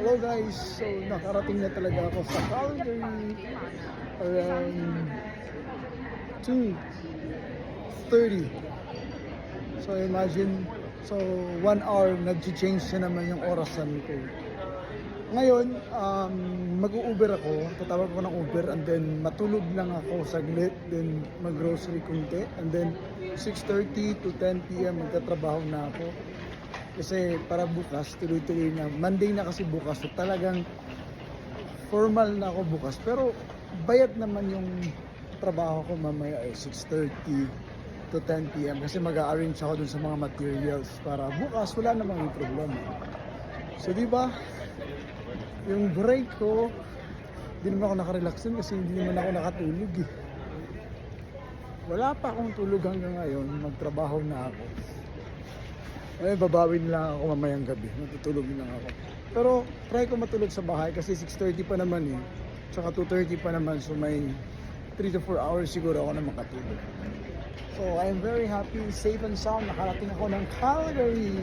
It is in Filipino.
Hello guys, so nakarating na talaga ako sa Calgary around 2:30. So imagine, so 1 hour nag-change na naman yung orasan ko. Ngayon, mag-u-Uber ako, tatawag ko ng Uber and then matulog lang ako saglit, then mag-grocery kunti and then 6:30 to 10 PM magtatrabaho na ako. Kasi para bukas, tuloy-tuloy na. Monday na kasi bukas. So talagang formal na ako bukas. Pero bayad naman yung trabaho ko mamaya ay 6:30 to 10 PM. Kasi mag-a-arrange ako dun sa mga materials para bukas wala namang yung problema. So di ba yung break ko, hindi naman ako nakarelax dun kasi hindi naman ako nakatulog eh. Wala pa akong tulog hanggang ngayon. Magtrabaho na ako. Eh, babawin lang ako mamayang gabi. Matutulog lang ako. Pero try ko matulog sa bahay kasi 6:30 pa naman eh. Tsaka 2:30 pa naman. So may 3 to 4 hours siguro ako na makatulog. So I'm very happy, safe and sound. Nakarating ako ng Calgary.